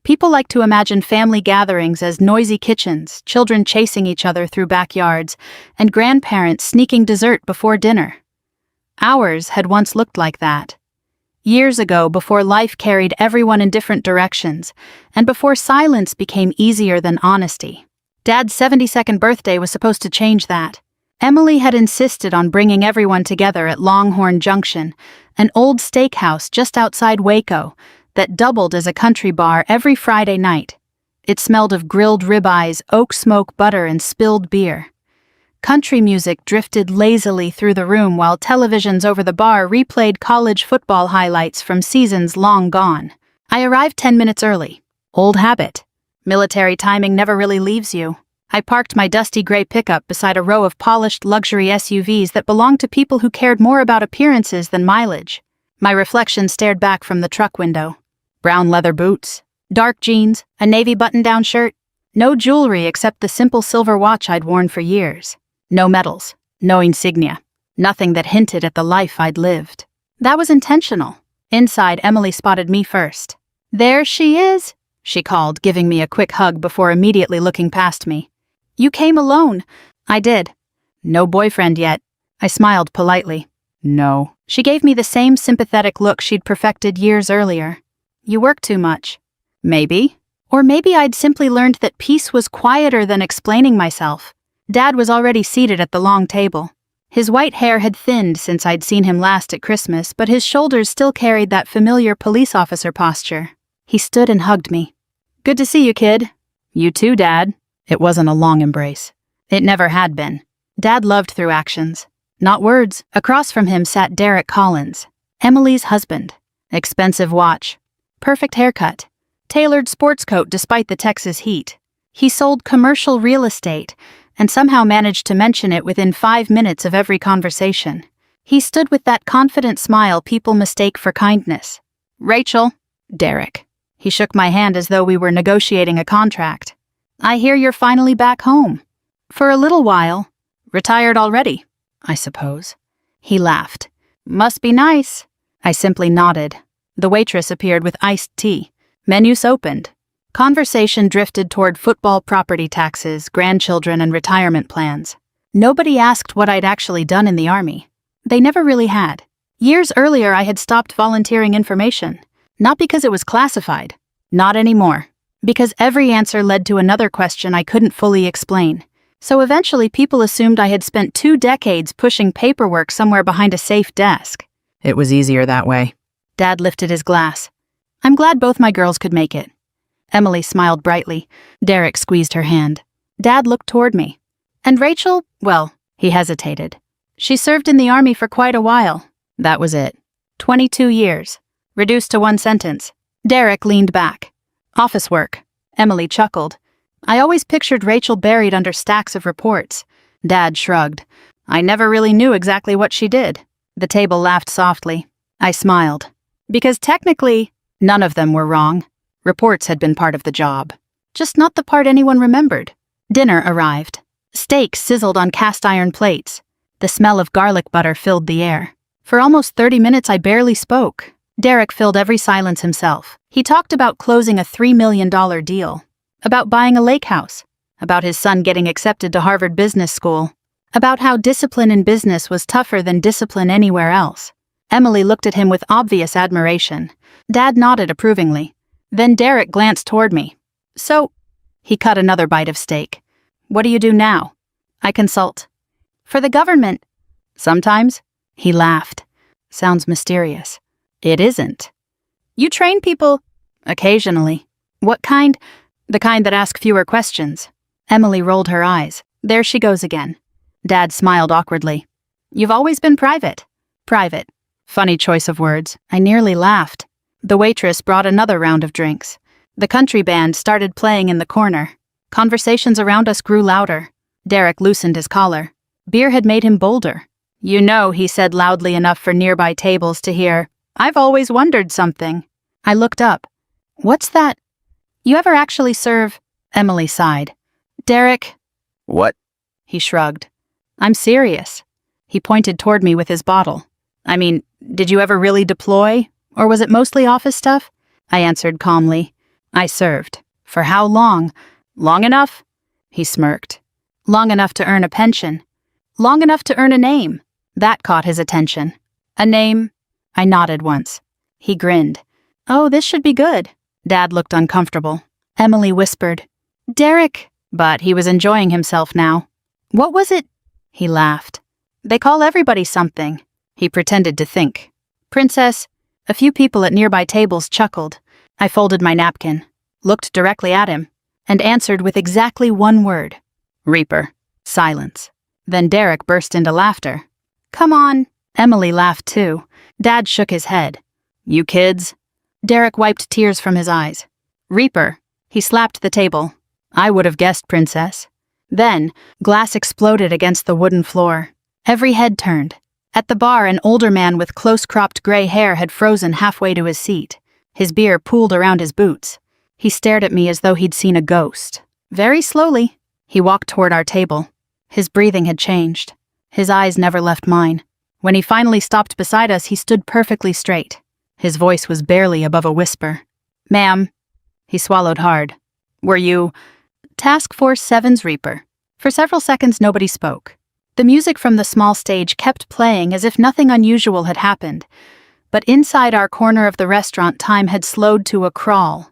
People like to imagine family gatherings as noisy kitchens, children chasing each other through backyards, and grandparents sneaking dessert before dinner. Ours had once looked like that. Years ago, before life carried everyone in different directions, and before silence became easier than honesty. Dad's 72nd birthday was supposed to change that. Emily had insisted on bringing everyone together at Longhorn Junction, an old steakhouse just outside Waco that doubled as a country bar every Friday night. It smelled of grilled ribeyes, oak smoke butter, and spilled beer. Country music drifted lazily through the room while televisions over the bar replayed college football highlights from seasons long gone. I arrived 10 minutes early. Old habit. Military timing never really leaves you. I parked my dusty gray pickup beside a row of polished luxury SUVs that belonged to people who cared more about appearances than mileage. My reflection stared back from the truck window. Brown leather boots, dark jeans, a navy button-down shirt. No jewelry except the simple silver watch I'd worn for years. No medals, no insignia, nothing that hinted at the life I'd lived. That was intentional. Inside, Emily spotted me first. "There she is," she called, giving me a quick hug before immediately looking past me. "You came alone." I did. "No boyfriend yet." I smiled politely. "No." She gave me the same sympathetic look she'd perfected years earlier. "You work too much." Maybe. Or maybe I'd simply learned that peace was quieter than explaining myself. Dad was already seated at the long table. His white hair had thinned since I'd seen him last at Christmas, but his shoulders still carried that familiar police officer posture. He stood and hugged me. "Good to see you, kid." "You too, Dad." It wasn't a long embrace. It never had been. Dad loved through actions, not words. Across from him sat Derek Collins, Emily's husband. Expensive watch. Perfect haircut. Tailored sports coat despite the Texas heat. He sold commercial real estate and somehow managed to mention it within 5 minutes of every conversation. He stood with that confident smile people mistake for kindness. "Rachel." "Derek." He shook my hand as though we were negotiating a contract. "I hear you're finally back home." "For a little while." "Retired already, I suppose." He laughed. "Must be nice." I simply nodded. The waitress appeared with iced tea. Menus opened. Conversation drifted toward football property taxes, grandchildren, and retirement plans. Nobody asked what I'd actually done in the Army. They never really had. Years earlier, I had stopped volunteering information. Not because it was classified. Not anymore. Because every answer led to another question I couldn't fully explain. So eventually, people assumed I had spent 2 decades pushing paperwork somewhere behind a safe desk. It was easier that way. Dad lifted his glass. "I'm glad both my girls could make it." Emily smiled brightly. Derek squeezed her hand. Dad looked toward me. "And Rachel, well," he hesitated. "She served in the Army for quite a while." That was it. 22 years. Reduced to 1 sentence. Derek leaned back. "Office work." Emily chuckled. "I always pictured Rachel buried under stacks of reports." Dad shrugged. "I never really knew exactly what she did." The table laughed softly. I smiled. Because technically, none of them were wrong. Reports had been part of the job. Just not the part anyone remembered. Dinner arrived. Steak sizzled on cast-iron plates. The smell of garlic butter filled the air. For almost 30 minutes I barely spoke. Derek filled every silence himself. He talked about closing a $3 million deal. About buying a lake house. About his son getting accepted to Harvard Business School. About how discipline in business was tougher than discipline anywhere else. Emily looked at him with obvious admiration. Dad nodded approvingly. Then Derek glanced toward me. "So," he cut another bite of steak. "What do you do now?" "I consult." "For the government." "Sometimes?" He laughed. "Sounds mysterious." "It isn't." "You train people?" "Occasionally." "What kind?" "The kind that ask fewer questions." Emily rolled her eyes. "There she goes again." Dad smiled awkwardly. "You've always been private." "Private." Funny choice of words. I nearly laughed. The waitress brought another round of drinks. The country band started playing in the corner. Conversations around us grew louder. Derek loosened his collar. Beer had made him bolder. "You know," he said loudly enough for nearby tables to hear, "I've always wondered something." I looked up. "What's that?" "You ever actually serve?" Emily sighed. "Derek." "What?" He shrugged. "I'm serious." He pointed toward me with his bottle. "I mean, did you ever really deploy? Or was it mostly office stuff?" I answered calmly. I served. For how long? Long enough? He smirked. Long enough to earn a pension. Long enough to earn a name. That caught his attention. A name? I nodded once. He grinned. Oh, this should be good. Dad looked uncomfortable. Emily whispered, Derek. But he was enjoying himself now. What was it? He laughed. They call everybody something. He pretended to think. Princess. A few people at nearby tables chuckled. I folded my napkin, looked directly at him, and answered with exactly one word. Reaper. Silence. Then Derek burst into laughter. Come on. Emily laughed too. Dad shook his head. You kids? Derek wiped tears from his eyes. Reaper. He slapped the table. I would have guessed, Princess. Then, glass exploded against the wooden floor. Every head turned. At the bar, an older man with close-cropped gray hair had frozen halfway to his seat. His beer pooled around his boots. He stared at me as though he'd seen a ghost. Very slowly, he walked toward our table. His breathing had changed. His eyes never left mine. When he finally stopped beside us, he stood perfectly straight. His voice was barely above a whisper. Ma'am. He swallowed hard. Were you... Task Force 7's Reaper. For several seconds, nobody spoke. The music from the small stage kept playing as if nothing unusual had happened. But inside our corner of the restaurant, time had slowed to a crawl.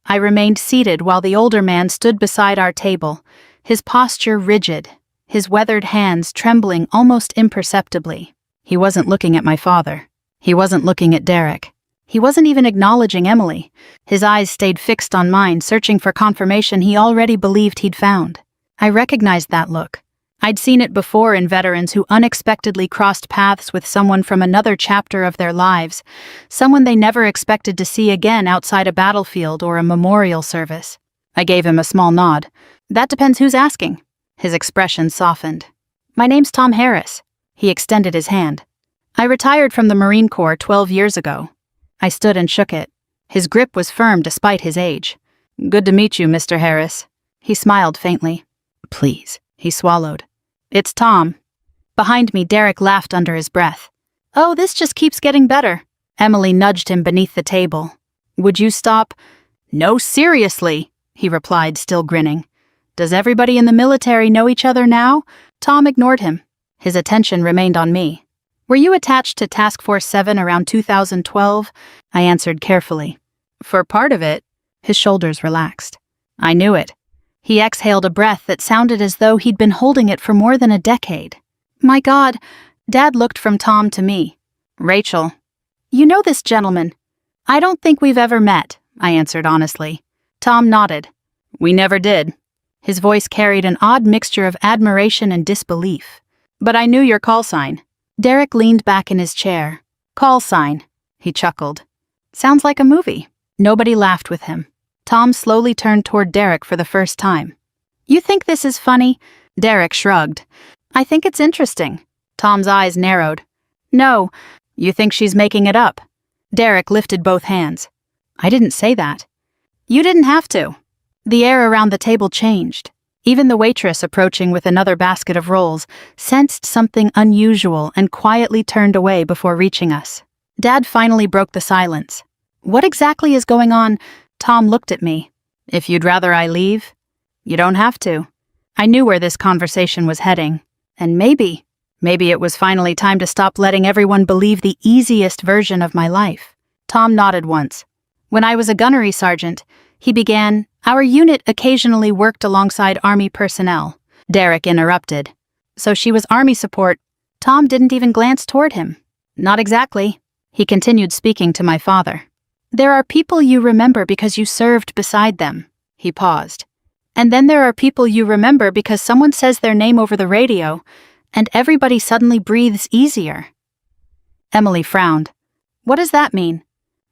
I remained seated while the older man stood beside our table, his posture rigid, his weathered hands trembling almost imperceptibly. He wasn't looking at my father. He wasn't looking at Derek. He wasn't even acknowledging Emily. His eyes stayed fixed on mine, searching for confirmation he already believed he'd found. I recognized that look. I'd seen it before in veterans who unexpectedly crossed paths with someone from another chapter of their lives, someone they never expected to see again outside a battlefield or a memorial service. I gave him a small nod. That depends who's asking. His expression softened. My name's Tom Harris. He extended his hand. I retired from the Marine Corps 12 years ago. I stood and shook it. His grip was firm despite his age. Good to meet you, Mr. Harris. He smiled faintly. Please. He swallowed. It's Tom. Behind me, Derek laughed under his breath. Oh, this just keeps getting better. Emily nudged him beneath the table. Would you stop? No, seriously, he replied, still grinning. Does everybody in the military know each other now? Tom ignored him. His attention remained on me. Were you attached to Task Force 7 around 2012? I answered carefully. For part of it. His shoulders relaxed. I knew it. He exhaled a breath that sounded as though he'd been holding it for more than a decade. My God, Dad looked from Tom to me. Rachel. You know this gentleman. I don't think we've ever met, I answered honestly. Tom nodded. We never did. His voice carried an odd mixture of admiration and disbelief. But I knew your call sign. Derek leaned back in his chair. Callsign, he chuckled. Sounds like a movie. Nobody laughed with him. Tom slowly turned toward Derek for the first time. You think this is funny? Derek shrugged. I think it's interesting. Tom's eyes narrowed. No, you think she's making it up? Derek lifted both hands. I didn't say that. You didn't have to. The air around the table changed. Even the waitress approaching with another basket of rolls sensed something unusual and quietly turned away before reaching us. Dad finally broke the silence. What exactly is going on? Tom looked at me. If you'd rather I leave? You don't have to. I knew where this conversation was heading. And maybe it was finally time to stop letting everyone believe the easiest version of my life. Tom nodded once. When I was a gunnery sergeant, he began, our unit occasionally worked alongside Army personnel. Derek interrupted. So she was Army support. Tom didn't even glance toward him. Not exactly. He continued speaking to my father. There are people you remember because you served beside them. He paused. And then there are people you remember because someone says their name over the radio, and everybody suddenly breathes easier. Emily frowned. What does that mean?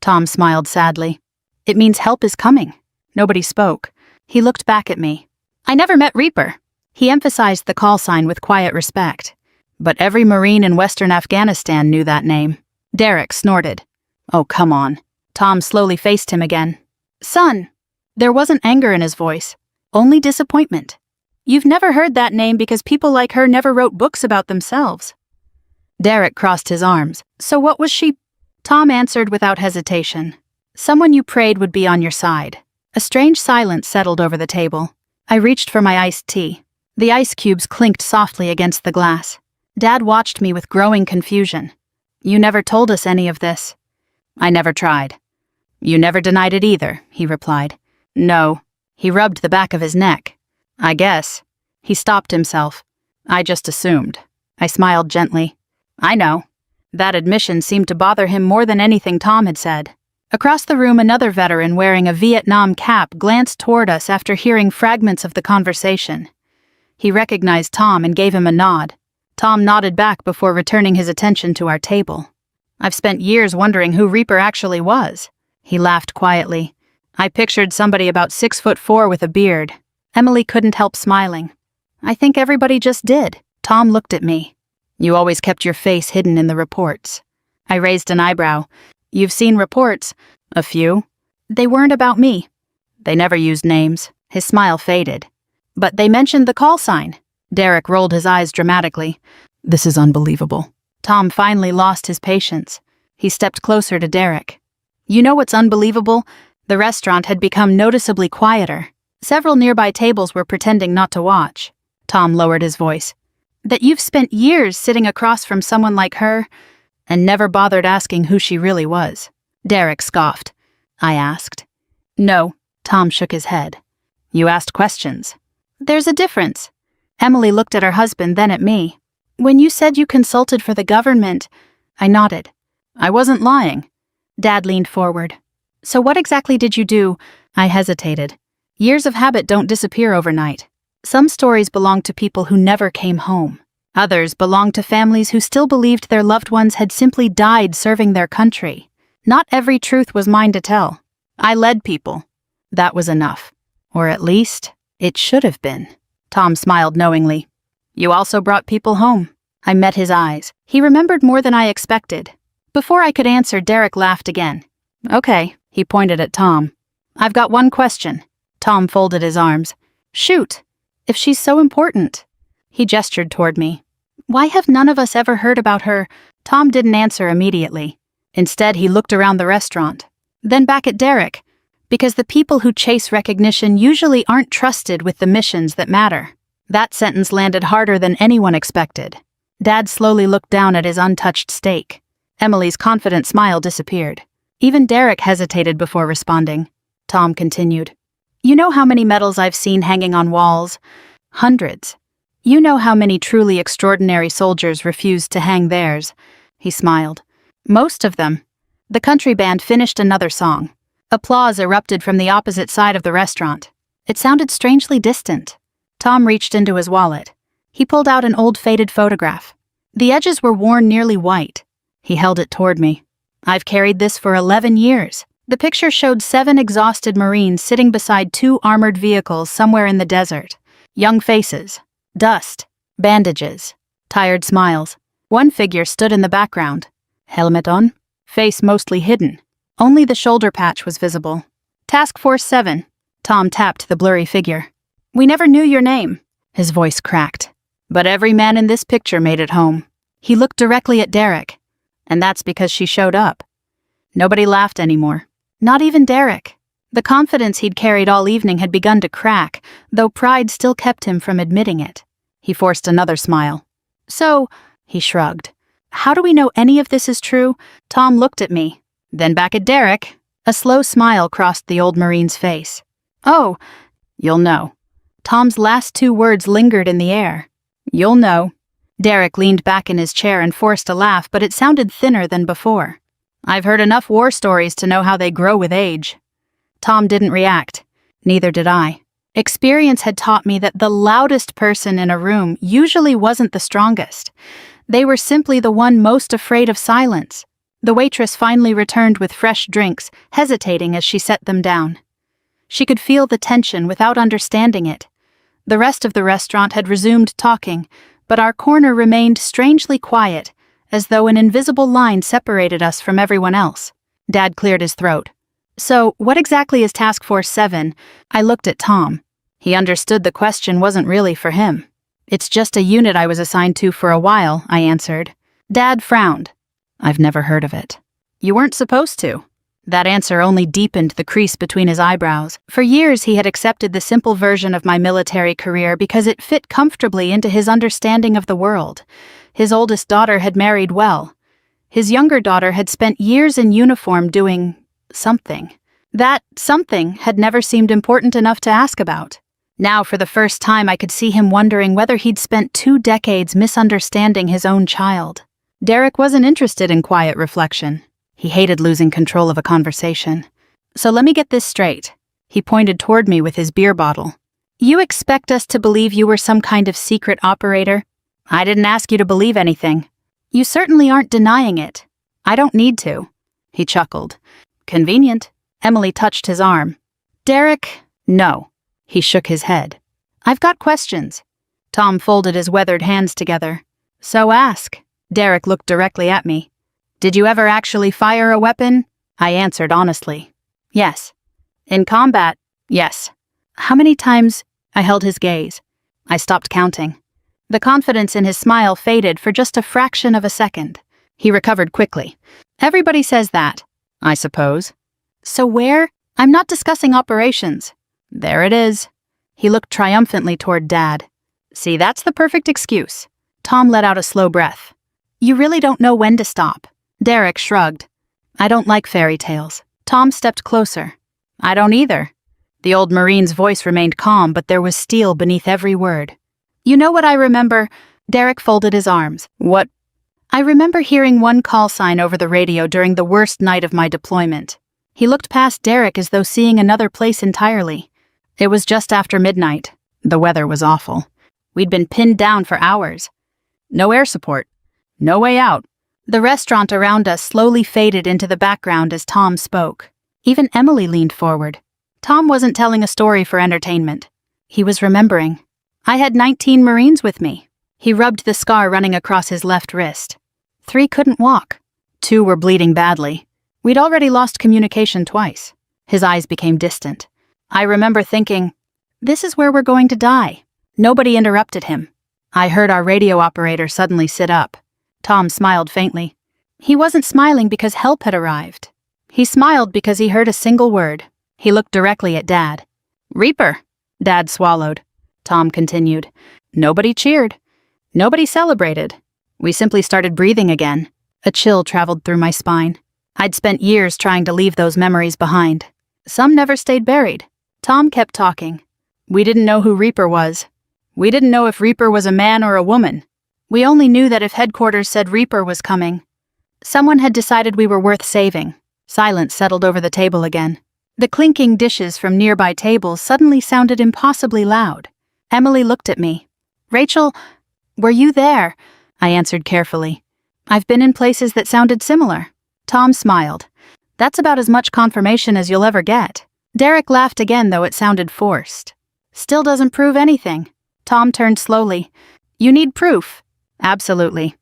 Tom smiled sadly. It means help is coming. Nobody spoke. He looked back at me. I never met Reaper. He emphasized the call sign with quiet respect. But every Marine in Western Afghanistan knew that name. Derek snorted. Oh, come on. Tom slowly faced him again. Son. There wasn't anger in his voice. Only disappointment. You've never heard that name because people like her never wrote books about themselves. Derek crossed his arms. So what was she? Tom answered without hesitation. Someone you prayed would be on your side. A strange silence settled over the table. I reached for my iced tea. The ice cubes clinked softly against the glass. Dad watched me with growing confusion. "You never told us any of this." "I never tried." "You never denied it either," he replied. "No." He rubbed the back of his neck. "I guess." He stopped himself. "I just assumed." I smiled gently. "I know." That admission seemed to bother him more than anything Tom had said. Across the room, another veteran wearing a Vietnam cap glanced toward us after hearing fragments of the conversation. He recognized Tom and gave him a nod. Tom nodded back before returning his attention to our table. "I've spent years wondering who Reaper actually was." He laughed quietly. "I pictured somebody about 6'4" with a beard." Emily couldn't help smiling. "I think everybody just did." Tom looked at me. "You always kept your face hidden in the reports." I raised an eyebrow. "You've seen reports?" "A few." "They weren't about me." "They never used names." His smile faded. "But they mentioned the callsign." Derek rolled his eyes dramatically. "This is unbelievable." Tom finally lost his patience. He stepped closer to Derek. "You know what's unbelievable?" The restaurant had become noticeably quieter. Several nearby tables were pretending not to watch. Tom lowered his voice. "That you've spent years sitting across from someone like her and never bothered asking who she really was." Derek scoffed. I asked. "No." Tom shook his head. "You asked questions." "There's a difference." Emily looked at her husband, then at me. "When you said you consulted for the government," I nodded. "I wasn't lying." Dad leaned forward. "So what exactly did you do?" I hesitated. Years of habit don't disappear overnight. Some stories belong to people who never came home. Others belong to families who still believed their loved ones had simply died serving their country. Not every truth was mine to tell. I led people. That was enough. Or at least, it should have been. Tom smiled knowingly. "You also brought people home." I met his eyes. He remembered more than I expected. Before I could answer, Derek laughed again. "Okay," he pointed at Tom. "I've got one question." Tom folded his arms. "Shoot. If she's so important." He gestured toward me. "Why have none of us ever heard about her?" Tom didn't answer immediately. Instead, he looked around the restaurant. Then back at Derek. "Because the people who chase recognition usually aren't trusted with the missions that matter." That sentence landed harder than anyone expected. Dad slowly looked down at his untouched steak. Emily's confident smile disappeared. Even Derek hesitated before responding. Tom continued. "You know how many medals I've seen hanging on walls? Hundreds. You know how many truly extraordinary soldiers refused to hang theirs." He smiled. "Most of them." The country band finished another song. Applause erupted from the opposite side of the restaurant. It sounded strangely distant. Tom reached into his wallet. He pulled out an old faded photograph. The edges were worn nearly white. He held it toward me. "I've carried this for 11 years. The picture showed 7 exhausted Marines sitting beside 2 armored vehicles somewhere in the desert. Young faces. Dust. Bandages. Tired smiles. One figure stood in the background. Helmet on. Face mostly hidden. Only the shoulder patch was visible. Task Force 7. Tom tapped the blurry figure. "We never knew your name." His voice cracked. "But every man in this picture made it home." He looked directly at Derek. "And that's because she showed up." Nobody laughed anymore. Not even Derek. The confidence he'd carried all evening had begun to crack, though pride still kept him from admitting it. He forced another smile. "So," he shrugged. "How do we know any of this is true?" Tom looked at me, then back at Derek. A slow smile crossed the old Marine's face. "Oh, you'll know." Tom's last 2 words lingered in the air. "You'll know." Derek leaned back in his chair and forced a laugh, but it sounded thinner than before. "I've heard enough war stories to know how they grow with age." Tom didn't react. Neither did I. Experience had taught me that the loudest person in a room usually wasn't the strongest. They were simply the one most afraid of silence. The waitress finally returned with fresh drinks, hesitating as she set them down. She could feel the tension without understanding it. The rest of the restaurant had resumed talking, but our corner remained strangely quiet, as though an invisible line separated us from everyone else. Dad cleared his throat. "So, what exactly is Task Force 7? I looked at Tom. He understood the question wasn't really for him. "It's just a unit I was assigned to for a while," I answered. Dad frowned. "I've never heard of it." "You weren't supposed to." That answer only deepened the crease between his eyebrows. For years he had accepted the simple version of my military career because it fit comfortably into his understanding of the world. His oldest daughter had married well. His younger daughter had spent years in uniform doing something. That something had never seemed important enough to ask about. Now, for the first time, I could see him wondering whether he'd spent 2 decades misunderstanding his own child. Derek wasn't interested in quiet reflection. He hated losing control of a conversation. So let me get this straight. He pointed toward me with his beer bottle. You expect us to believe you were some kind of secret operator? I didn't ask you to believe anything. You certainly aren't denying it. I don't need to. He chuckled. Convenient. Emily touched his arm. Derek, no. He shook his head. I've got questions. Tom folded his weathered hands together. So ask. Derek looked directly at me. Did you ever actually fire a weapon? I answered honestly. Yes. In combat? Yes. How many times? I held his gaze. I stopped counting. The confidence in his smile faded for just a fraction of a second. He recovered quickly. Everybody says that, I suppose. So where? I'm not discussing operations. There it is. He looked triumphantly toward Dad. See, that's the perfect excuse. Tom let out a slow breath. You really don't know when to stop. Derek shrugged. I don't like fairy tales. Tom stepped closer. I don't either. The old Marine's voice remained calm, but there was steel beneath every word. You know what I remember? Derek folded his arms. What? I remember hearing one call sign over the radio during the worst night of my deployment. He looked past Derek as though seeing another place entirely. It was just after midnight. The weather was awful. We'd been pinned down for hours. No air support. No way out. The restaurant around us slowly faded into the background as Tom spoke. Even Emily leaned forward. Tom wasn't telling a story for entertainment. He was remembering. I had 19 Marines with me. He rubbed the scar running across his left wrist. 3 couldn't walk. 2 were bleeding badly. We'd already lost communication twice. His eyes became distant. I remember thinking, this is where we're going to die. Nobody interrupted him. I heard our radio operator suddenly sit up. Tom smiled faintly. He wasn't smiling because help had arrived. He smiled because he heard a single word. He looked directly at Dad. Reaper. Dad swallowed. Tom continued. Nobody cheered. Nobody celebrated. We simply started breathing again. A chill traveled through my spine. I'd spent years trying to leave those memories behind. Some never stayed buried. Tom kept talking. We didn't know who Reaper was. We didn't know if Reaper was a man or a woman. We only knew that if headquarters said Reaper was coming, someone had decided we were worth saving. Silence settled over the table again. The clinking dishes from nearby tables suddenly sounded impossibly loud. Emily looked at me. Rachel, were you there? I answered carefully. I've been in places that sounded similar. Tom smiled. That's about as much confirmation as you'll ever get. Derek laughed again, though it sounded forced. Still doesn't prove anything. Tom turned slowly. You need proof. Absolutely.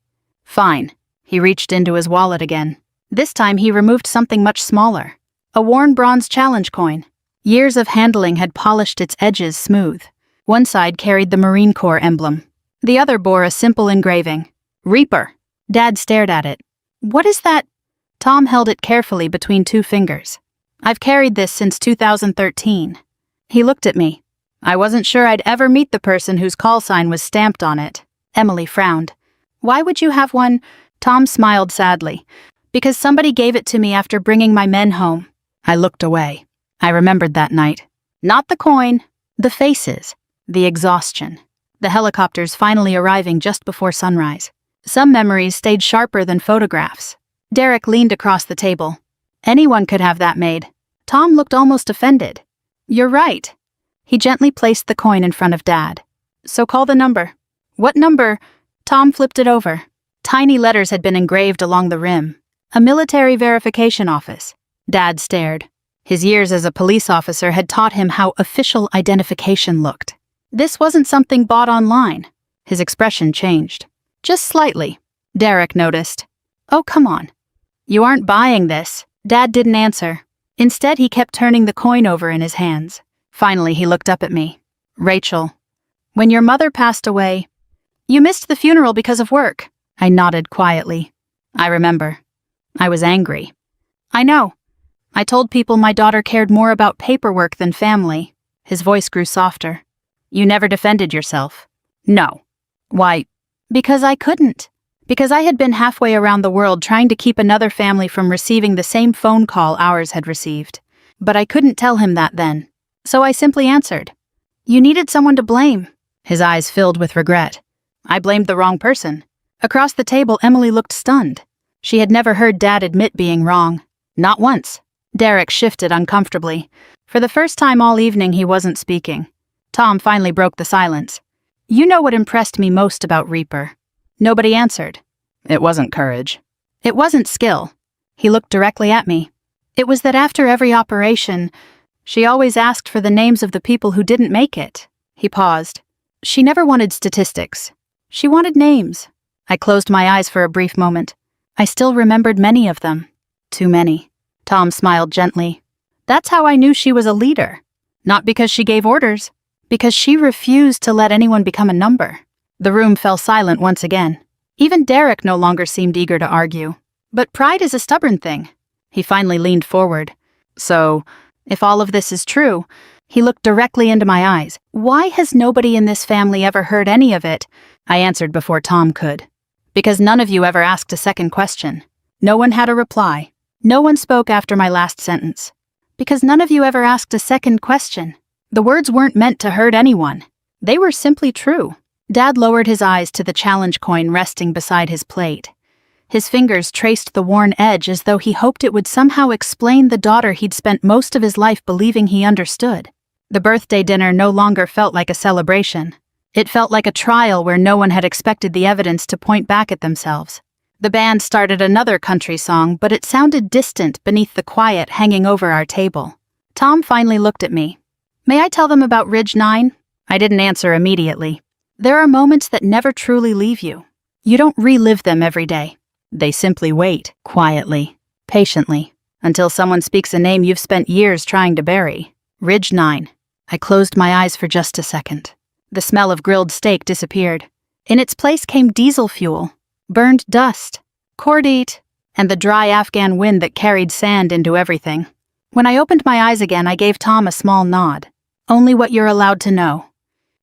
Fine. He reached into his wallet again. This time he removed something much smaller. A worn bronze challenge coin. Years of handling had polished its edges smooth. One side carried the Marine Corps emblem. The other bore a simple engraving. Reaper. Dad stared at it. What is that? Tom held it carefully between 2 fingers. I've carried this since 2013. He looked at me. I wasn't sure I'd ever meet the person whose call sign was stamped on it. Emily frowned. Why would you have one? Tom smiled sadly. Because somebody gave it to me after bringing my men home. I looked away. I remembered that night. Not the coin, the faces, the exhaustion. The helicopters finally arriving just before sunrise. Some memories stayed sharper than photographs. Derek leaned across the table. Anyone could have that made. Tom looked almost offended. You're right. He gently placed the coin in front of Dad. So call the number. What number? Tom flipped it over. Tiny letters had been engraved along the rim. A military verification office. Dad stared. His years as a police officer had taught him how official identification looked. This wasn't something bought online. His expression changed. Just slightly. Derek noticed. Oh, come on. You aren't buying this. Dad didn't answer. Instead, he kept turning the coin over in his hands. Finally, he looked up at me. Rachel, when your mother passed away, you missed the funeral because of work. I nodded quietly. I remember. I was angry. I know. I told people my daughter cared more about paperwork than family. His voice grew softer. You never defended yourself. No. Why? Because I couldn't. Because I had been halfway around the world trying to keep another family from receiving the same phone call ours had received. But I couldn't tell him that then. So I simply answered. You needed someone to blame. His eyes filled with regret. I blamed the wrong person. Across the table, Emily looked stunned. She had never heard Dad admit being wrong. Not once. Derek shifted uncomfortably. For the first time all evening, he wasn't speaking. Tom finally broke the silence. You know what impressed me most about Reaper? Nobody answered. It wasn't courage. It wasn't skill. He looked directly at me. It was that after every operation, she always asked for the names of the people who didn't make it. He paused. She never wanted statistics. She wanted names. I closed my eyes for a brief moment. I still remembered many of them. Too many. Tom smiled gently. That's how I knew she was a leader. Not because she gave orders. Because she refused to let anyone become a number. The room fell silent once again. Even Derek no longer seemed eager to argue. But pride is a stubborn thing. He finally leaned forward. So, if all of this is true, he looked directly into my eyes. Why has nobody in this family ever heard any of it? I answered before Tom could. Because none of you ever asked a second question. No one had a reply. No one spoke after my last sentence. Because none of you ever asked a second question. The words weren't meant to hurt anyone. They were simply true. Dad lowered his eyes to the challenge coin resting beside his plate. His fingers traced the worn edge as though he hoped it would somehow explain the daughter he'd spent most of his life believing he understood. The birthday dinner no longer felt like a celebration. It felt like a trial where no one had expected the evidence to point back at themselves. The band started another country song, but it sounded distant beneath the quiet hanging over our table. Tom finally looked at me. May I tell them about Ridge 9? I didn't answer immediately. There are moments that never truly leave you. You don't relive them every day. They simply wait, quietly, patiently, until someone speaks a name you've spent years trying to bury. Ridge 9. I closed my eyes for just a second. The smell of grilled steak disappeared. In its place came diesel fuel, burned dust, cordite, and the dry Afghan wind that carried sand into everything. When I opened my eyes again, I gave Tom a small nod. Only what you're allowed to know.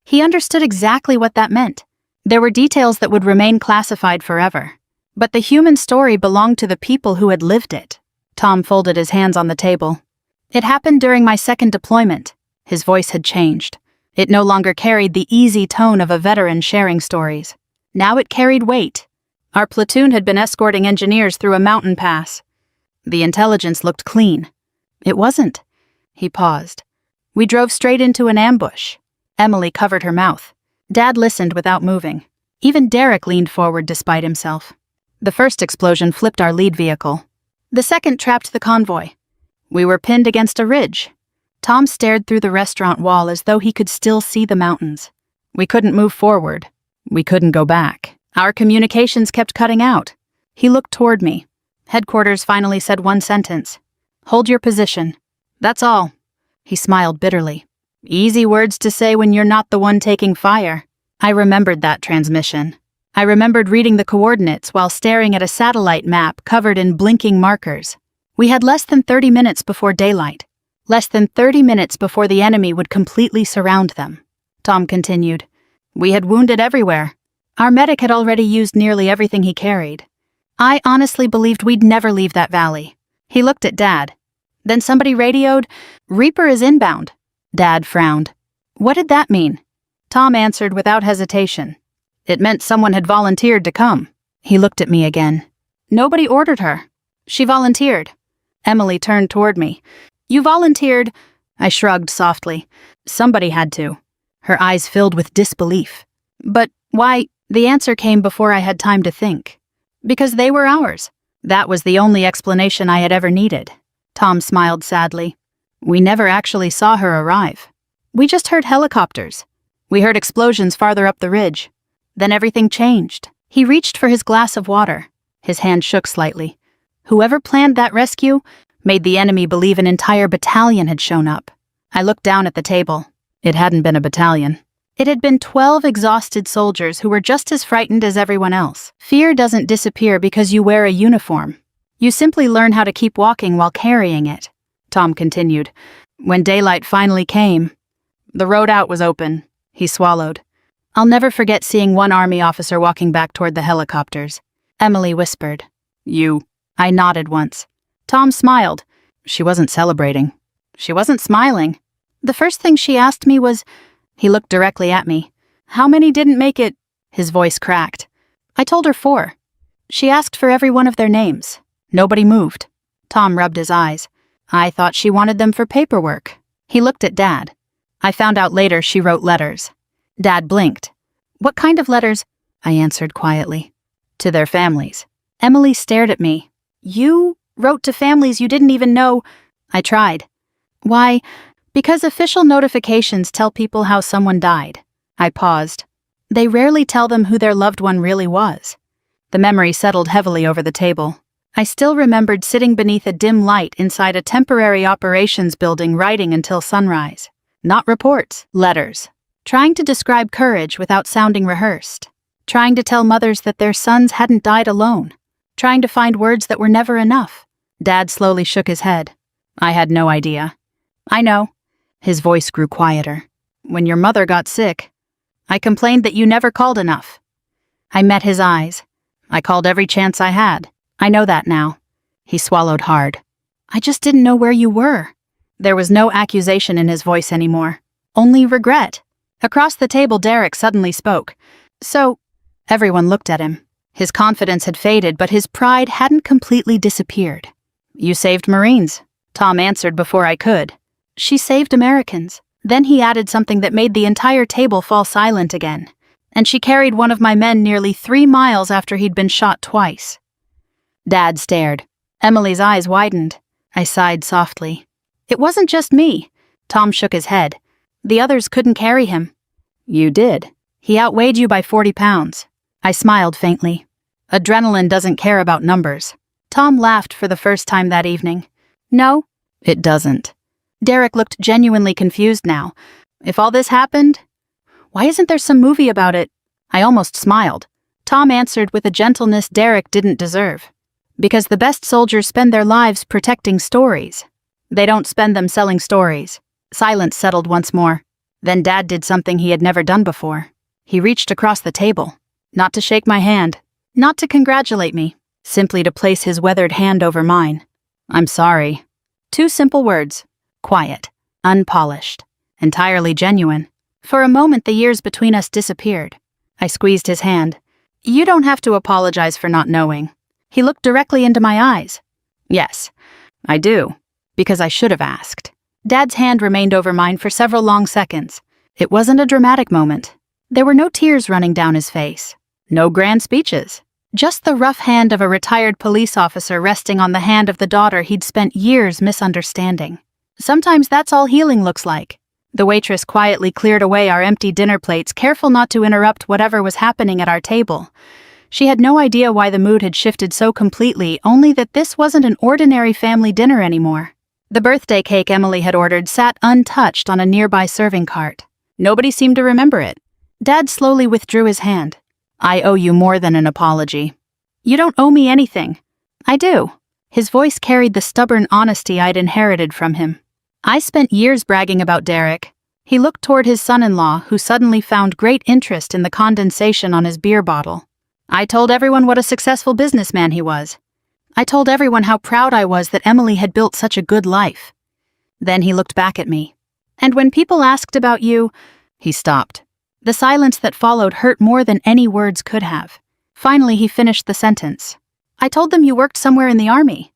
He understood exactly what that meant. There were details that would remain classified forever. But the human story belonged to the people who had lived it. Tom folded his hands on the table. It happened during my second deployment. His voice had changed. It no longer carried the easy tone of a veteran sharing stories. Now it carried weight. Our platoon had been escorting engineers through a mountain pass. The intelligence looked clean. It wasn't. He paused. We drove straight into an ambush. Emily covered her mouth. Dad listened without moving. Even Derek leaned forward despite himself. The first explosion flipped our lead vehicle. The second trapped the convoy. We were pinned against a ridge. Tom stared through the restaurant wall as though he could still see the mountains. We couldn't move forward. We couldn't go back. Our communications kept cutting out. He looked toward me. Headquarters finally said one sentence. Hold your position. That's all. He smiled bitterly. Easy words to say when you're not the one taking fire. I remembered that transmission. I remembered reading the coordinates while staring at a satellite map covered in blinking markers. We had less than 30 minutes before daylight. Less than 30 minutes before the enemy would completely surround them. Tom continued. We had wounded everywhere. Our medic had already used nearly everything he carried. I honestly believed we'd never leave that valley. He looked at Dad. Then somebody radioed, Reaper is inbound. Dad frowned. What did that mean? Tom answered without hesitation. It meant someone had volunteered to come. He looked at me again. Nobody ordered her. She volunteered. Emily turned toward me. You volunteered. I shrugged softly. Somebody had to. Her eyes filled with disbelief. But why? The answer came before I had time to think. Because they were ours. That was the only explanation I had ever needed. Tom smiled sadly. We never actually saw her arrive. We just heard helicopters. We heard explosions farther up the ridge. Then everything changed. He reached for his glass of water. His hand shook slightly. Whoever planned that rescue made the enemy believe an entire battalion had shown up. I looked down at the table. It hadn't been a battalion. It had been 12 exhausted soldiers who were just as frightened as everyone else. Fear doesn't disappear because you wear a uniform. You simply learn how to keep walking while carrying it. Tom continued. When daylight finally came, the road out was open. He swallowed. I'll never forget seeing one army officer walking back toward the helicopters. Emily whispered. You. I nodded once. Tom smiled. She wasn't celebrating. She wasn't smiling. The first thing she asked me was, he looked directly at me. How many didn't make it? His voice cracked. I told her 4. She asked for every one of their names. Nobody moved. Tom rubbed his eyes. I thought she wanted them for paperwork. He looked at Dad. I found out later she wrote letters. Dad blinked. What kind of letters? I answered quietly. To their families. Emily stared at me. You wrote to families you didn't even know? I tried. Why? Because official notifications tell people how someone died. I paused. They rarely tell them who their loved one really was. The memory settled heavily over the table. I still remembered sitting beneath a dim light inside a temporary operations building writing until sunrise. Not reports, letters. Trying to describe courage without sounding rehearsed. Trying to tell mothers that their sons hadn't died alone. Trying to find words that were never enough. Dad slowly shook his head. I had no idea. I know. His voice grew quieter. When your mother got sick, I complained that you never called enough. I met his eyes. I called every chance I had. I know that now. He swallowed hard. I just didn't know where you were. There was no accusation in his voice anymore. Only regret. Across the table, Derek suddenly spoke. So, everyone looked at him. His confidence had faded, but his pride hadn't completely disappeared. You saved Marines, Tom answered before I could. She saved Americans. Then he added something that made the entire table fall silent again. And she carried one of my men nearly 3 miles after he'd been shot twice. Dad stared. Emily's eyes widened. I sighed softly. It wasn't just me. Tom shook his head. The others couldn't carry him. You did. He outweighed you by 40 pounds. I smiled faintly. Adrenaline doesn't care about numbers. Tom laughed for the first time that evening. No, it doesn't. Derek looked genuinely confused now. If all this happened, why isn't there some movie about it? I almost smiled. Tom answered with a gentleness Derek didn't deserve. Because the best soldiers spend their lives protecting stories. They don't spend them selling stories. Silence settled once more. Then Dad did something he had never done before. He reached across the table. Not to shake my hand. Not to congratulate me. Simply to place his weathered hand over mine. I'm sorry. 2 simple words. Quiet. Unpolished. Entirely genuine. For a moment the years between us disappeared. I squeezed his hand. You don't have to apologize for not knowing. He looked directly into my eyes. Yes, I do. Because I should have asked. Dad's hand remained over mine for several long seconds. It wasn't a dramatic moment. There were no tears running down his face. No grand speeches. Just the rough hand of a retired police officer resting on the hand of the daughter he'd spent years misunderstanding. Sometimes that's all healing looks like. The waitress quietly cleared away our empty dinner plates, careful not to interrupt whatever was happening at our table. She had no idea why the mood had shifted so completely, only that this wasn't an ordinary family dinner anymore. The birthday cake Emily had ordered sat untouched on a nearby serving cart. Nobody seemed to remember it. Dad slowly withdrew his hand. I owe you more than an apology. You don't owe me anything. I do. His voice carried the stubborn honesty I'd inherited from him. I spent years bragging about Derek. He looked toward his son-in-law, who suddenly found great interest in the condensation on his beer bottle. I told everyone what a successful businessman he was. I told everyone how proud I was that Emily had built such a good life. Then he looked back at me. And when people asked about you, he stopped. The silence that followed hurt more than any words could have. Finally, he finished the sentence. I told them you worked somewhere in the army.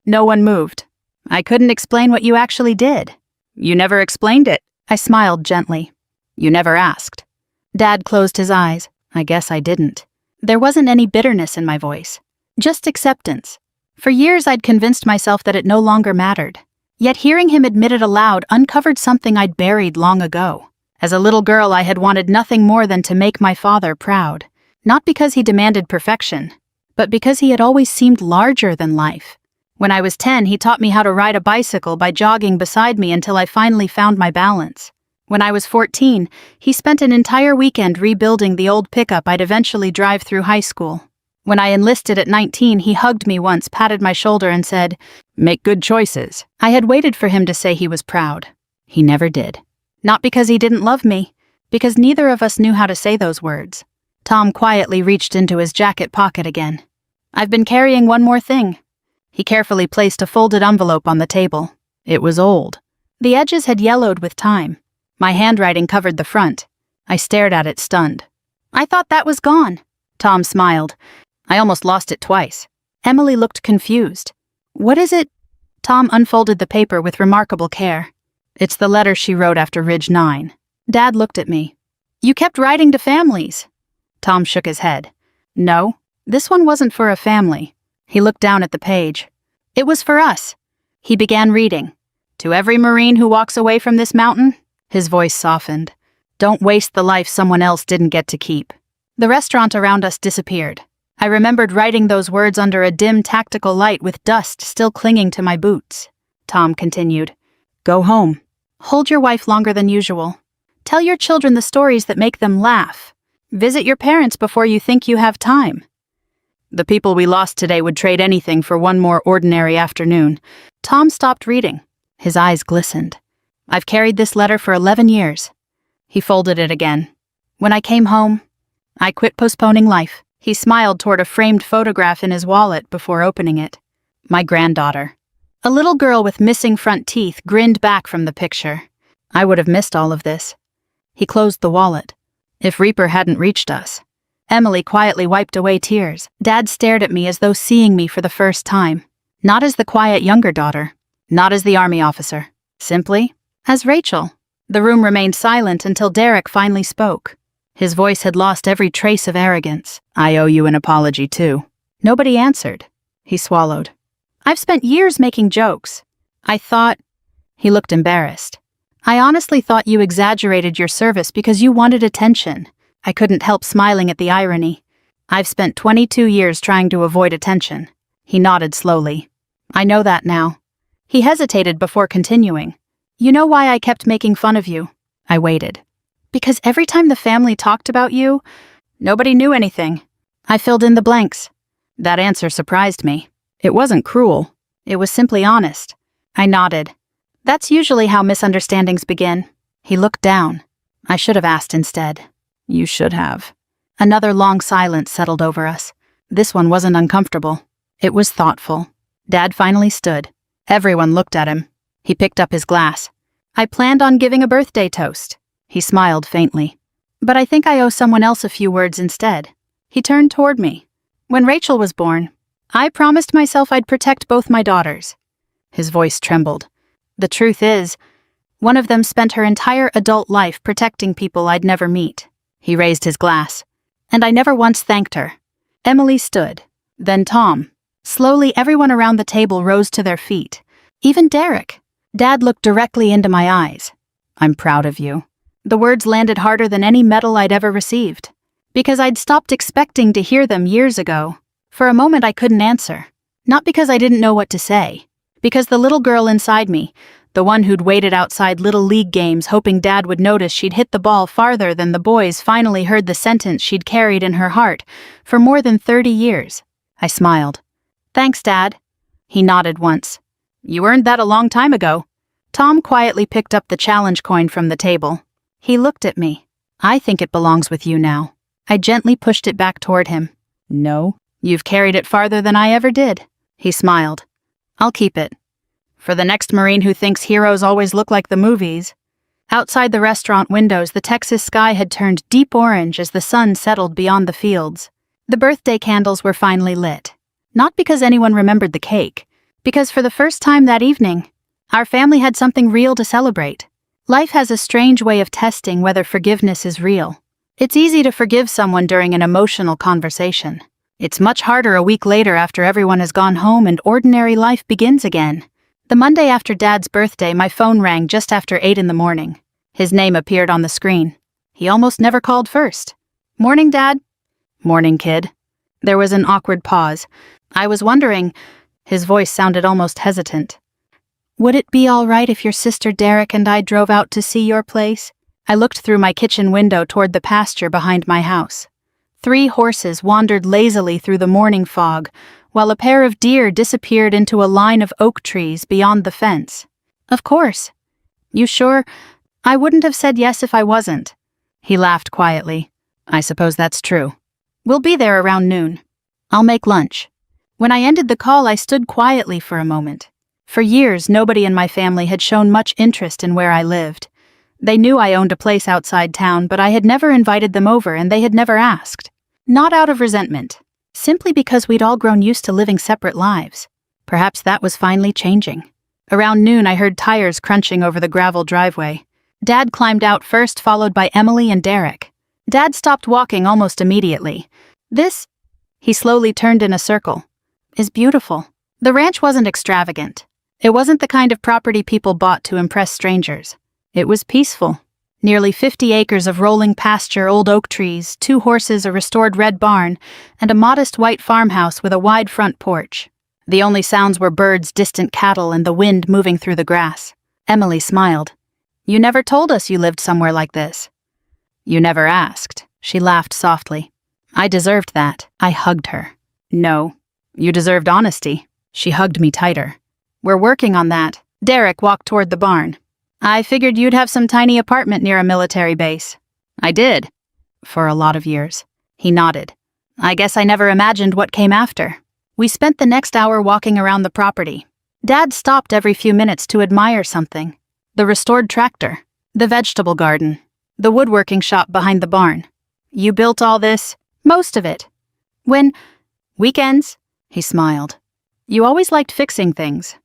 No one moved. I couldn't explain what you actually did. You never explained it. I smiled gently. You never asked. Dad closed his eyes. I guess I didn't. There wasn't any bitterness in my voice. Just acceptance. For years I'd convinced myself that it no longer mattered. Yet hearing him admit it aloud uncovered something I'd buried long ago. As a little girl, I had wanted nothing more than to make my father proud. Not because he demanded perfection, but because he had always seemed larger than life. When I was 10, he taught me how to ride a bicycle by jogging beside me until I finally found my balance. When I was 14, he spent an entire weekend rebuilding the old pickup I'd eventually drive through high school. When I enlisted at 19, he hugged me once, patted my shoulder, and said, "Make good choices." I had waited for him to say he was proud. He never did. Not because he didn't love me, because neither of us knew how to say those words. Tom quietly reached into his jacket pocket again. "I've been carrying one more thing." He carefully placed a folded envelope on the table. It was old. The edges had yellowed with time. My handwriting covered the front. I stared at it, stunned. "I thought that was gone." Tom smiled. "I almost lost it twice." Emily looked confused. "What is it?" Tom unfolded the paper with remarkable care. "It's the letter she wrote after Ridge 9. Dad looked at me. "You kept writing to families." Tom shook his head. "No, this one wasn't for a family." He looked down at the page. "It was for us." He began reading. "To every Marine who walks away from this mountain," his voice softened, "don't waste the life someone else didn't get to keep." The restaurant around us disappeared. I remembered writing those words under a dim tactical light with dust still clinging to my boots. Tom continued. "Go home. Hold your wife longer than usual. Tell your children the stories that make them laugh. Visit your parents before you think you have time." The people we lost today would trade anything for one more ordinary afternoon. Tom stopped reading. His eyes glistened. "I've carried this letter for 11 years. He folded it again. "When I came home, I quit postponing life." He smiled toward a framed photograph in his wallet before opening it. My granddaughter. A little girl with missing front teeth grinned back from the picture. I would have missed all of this. He closed the wallet. If Reaper hadn't reached us. Emily quietly wiped away tears. Dad stared at me as though seeing me for the first time. Not as the quiet younger daughter. Not as the army officer. Simply as Rachel. The room remained silent until Derek finally spoke. His voice had lost every trace of arrogance. "I owe you an apology, too." Nobody answered. He swallowed. "I've spent years making jokes. I thought..." He looked embarrassed. "I honestly thought you exaggerated your service because you wanted attention." I couldn't help smiling at the irony. "I've spent 22 years trying to avoid attention." He nodded slowly. "I know that now." He hesitated before continuing. "You know why I kept making fun of you?" I waited. "Because every time the family talked about you, nobody knew anything." I filled in the blanks. That answer surprised me. It wasn't cruel. It was simply honest. I nodded. "That's usually how misunderstandings begin." He looked down. I should have asked instead. "You should have." Another long silence settled over us. This one wasn't uncomfortable. It was thoughtful. Dad finally stood. Everyone looked at him. He picked up his glass. "I planned on giving a birthday toast." He smiled faintly. "But I think I owe someone else a few words instead." He turned toward me. "When Rachel was born, I promised myself I'd protect both my daughters." His voice trembled. "The truth is, one of them spent her entire adult life protecting people I'd never meet." He raised his glass. "And I never once thanked her." Emily stood. Then Tom. Slowly, everyone around the table rose to their feet. Even Derek. Dad looked directly into my eyes. "I'm proud of you." The words landed harder than any medal I'd ever received. Because I'd stopped expecting to hear them years ago. For a moment I couldn't answer. Not because I didn't know what to say. Because the little girl inside me, the one who'd waited outside Little League games hoping Dad would notice she'd hit the ball farther than the boys, finally heard the sentence she'd carried in her heart for more than 30 years. I smiled. "Thanks, Dad." He nodded once. "You earned that a long time ago." Tom quietly picked up the challenge coin from the table. He looked at me. "I think it belongs with you now." I gently pushed it back toward him. "No, you've carried it farther than I ever did." He smiled. "I'll keep it. For the next Marine who thinks heroes always look like the movies." Outside the restaurant windows, the Texas sky had turned deep orange as the sun settled beyond the fields. The birthday candles were finally lit. Not because anyone remembered the cake, because for the first time that evening, our family had something real to celebrate. Life has a strange way of testing whether forgiveness is real. It's easy to forgive someone during an emotional conversation. It's much harder a week later after everyone has gone home and ordinary life begins again. The Monday after Dad's birthday, my phone rang just after 8 in the morning. His name appeared on the screen. He almost never called first. "Morning, Dad." "Morning, kid." There was an awkward pause. I was wondering, his voice sounded almost hesitant. "Would it be all right if your sister Derek and I drove out to see your place?" I looked through my kitchen window toward the pasture behind my house. 3 horses wandered lazily through the morning fog, while a pair of deer disappeared into a line of oak trees beyond the fence. Of course. You sure? I wouldn't have said yes if I wasn't. He laughed quietly. I suppose that's true. We'll be there around noon. I'll make lunch. When I ended the call, I stood quietly for a moment. For years, nobody in my family had shown much interest in where I lived. They knew I owned a place outside town, but I had never invited them over and they had never asked. Not out of resentment, simply because we'd all grown used to living separate lives. Perhaps that was finally changing. Around noon, I heard tires crunching over the gravel driveway. Dad climbed out first, followed by Emily and Derek. Dad stopped walking almost immediately. This, he slowly turned in a circle, is beautiful. The ranch wasn't extravagant. It wasn't the kind of property people bought to impress strangers. It was peaceful. Nearly 50 acres of rolling pasture, old oak trees, 2 horses, a restored red barn, and a modest white farmhouse with a wide front porch. The only sounds were birds, distant cattle, and the wind moving through the grass. Emily smiled. You never told us you lived somewhere like this. You never asked. She laughed softly. I deserved that. I hugged her. No. You deserved honesty. She hugged me tighter. We're working on that. Derek walked toward the barn. I figured you'd have some tiny apartment near a military base. I did. For a lot of years. He nodded. I guess I never imagined what came after. We spent the next hour walking around the property. Dad stopped every few minutes to admire something. The restored tractor. The vegetable garden. The woodworking shop behind the barn. You built all this? Most of it. When? Weekends? He smiled. You always liked fixing things.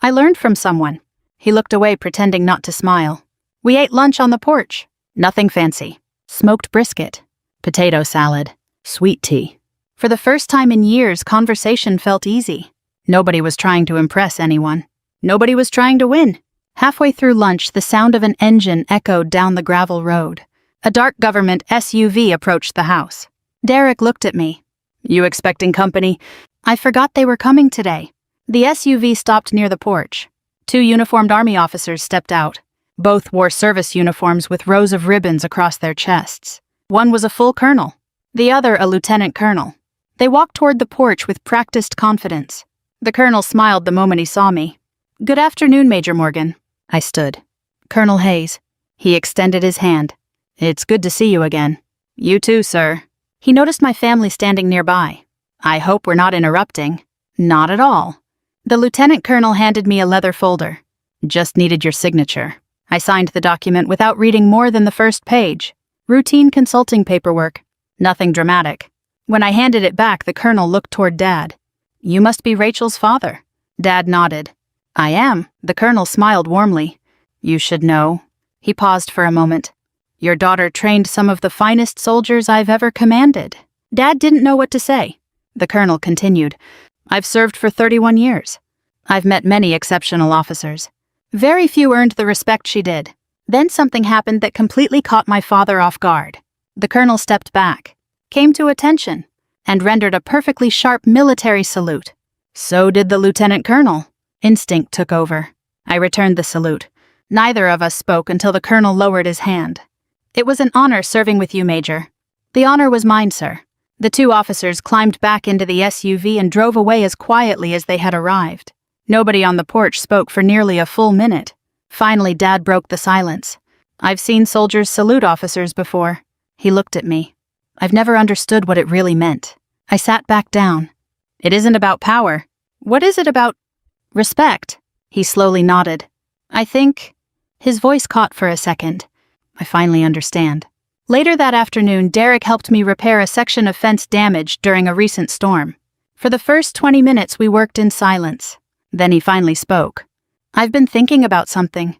I learned from someone. He looked away, pretending not to smile. We ate lunch on the porch. Nothing fancy. Smoked brisket. Potato salad. Sweet tea. For the first time in years, conversation felt easy. Nobody was trying to impress anyone. Nobody was trying to win. Halfway through lunch, the sound of an engine echoed down the gravel road. A dark government SUV approached the house. Derek looked at me. You expecting company? I forgot they were coming today. The SUV stopped near the porch. 2 uniformed army officers stepped out. Both wore service uniforms with rows of ribbons across their chests. One was a full colonel, the other a lieutenant colonel. They walked toward the porch with practiced confidence. The colonel smiled the moment he saw me. Good afternoon, Major Morgan. I stood. Colonel Hayes. He extended his hand. It's good to see you again. You too, sir. He noticed my family standing nearby. I hope we're not interrupting. Not at all. The lieutenant colonel handed me a leather folder. Just needed your signature. I signed the document without reading more than the first page. Routine consulting paperwork. Nothing dramatic. When I handed it back, the colonel looked toward Dad. You must be Rachel's father. Dad nodded. I am. The colonel smiled warmly. You should know. He paused for a moment. Your daughter trained some of the finest soldiers I've ever commanded. Dad didn't know what to say. The colonel continued. I've served for 31 years. I've met many exceptional officers. Very few earned the respect she did. Then something happened that completely caught my father off guard. The colonel stepped back, came to attention, and rendered a perfectly sharp military salute. So did the lieutenant colonel. Instinct took over. I returned the salute. Neither of us spoke until the colonel lowered his hand. It was an honor serving with you, Major. The honor was mine, sir. The 2 officers climbed back into the SUV and drove away as quietly as they had arrived. Nobody on the porch spoke for nearly a full minute. Finally, Dad broke the silence. I've seen soldiers salute officers before. He looked at me. I've never understood what it really meant. I sat back down. It isn't about power. What is it about? Respect. He slowly nodded. I think... His voice caught for a second. I finally understand. Later that afternoon, Derek helped me repair a section of fence damaged during a recent storm. For the first 20 minutes, we worked in silence. Then he finally spoke. I've been thinking about something.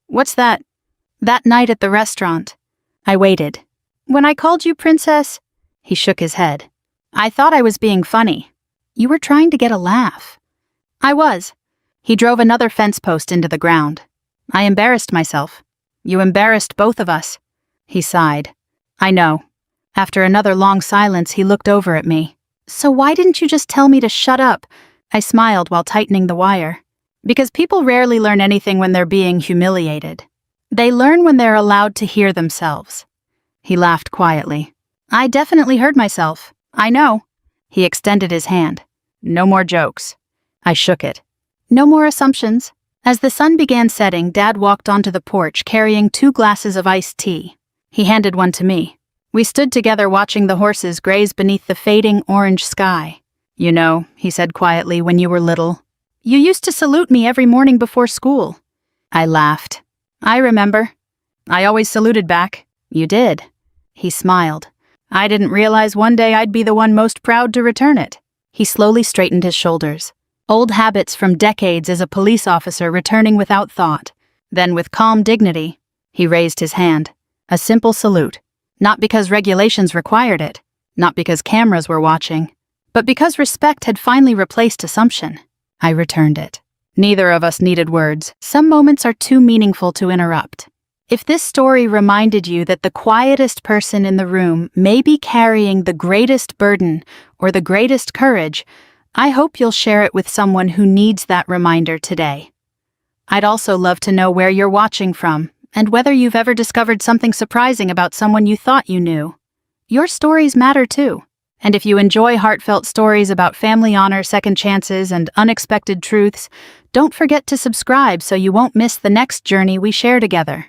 What's that? That night at the restaurant. I waited. When I called you Princess, he shook his head. I thought I was being funny. You were trying to get a laugh. I was. He drove another fence post into the ground. I embarrassed myself. You embarrassed both of us. He sighed. I know. After another long silence, he looked over at me. So why didn't you just tell me to shut up? I smiled while tightening the wire. Because people rarely learn anything when they're being humiliated. They learn when they're allowed to hear themselves. He laughed quietly. I definitely heard myself. I know. He extended his hand. No more jokes. I shook it. No more assumptions. As the sun began setting, Dad walked onto the porch carrying 2 glasses of iced tea. He handed one to me. We stood together watching the horses graze beneath the fading orange sky. You know, he said quietly, when you were little, you used to salute me every morning before school. I laughed. I remember. I always saluted back. You did. He smiled. I didn't realize one day I'd be the one most proud to return it. He slowly straightened his shoulders. Old habits from decades as a police officer returning without thought. Then with calm dignity, he raised his hand. A simple salute. Not because regulations required it. Not because cameras were watching. But because respect had finally replaced assumption. I returned it. Neither of us needed words. Some moments are too meaningful to interrupt. If this story reminded you that the quietest person in the room may be carrying the greatest burden or the greatest courage, I hope you'll share it with someone who needs that reminder today. I'd also love to know where you're watching from and whether you've ever discovered something surprising about someone you thought you knew. Your stories matter too. And if you enjoy heartfelt stories about family honor, second chances, and unexpected truths, don't forget to subscribe so you won't miss the next journey we share together.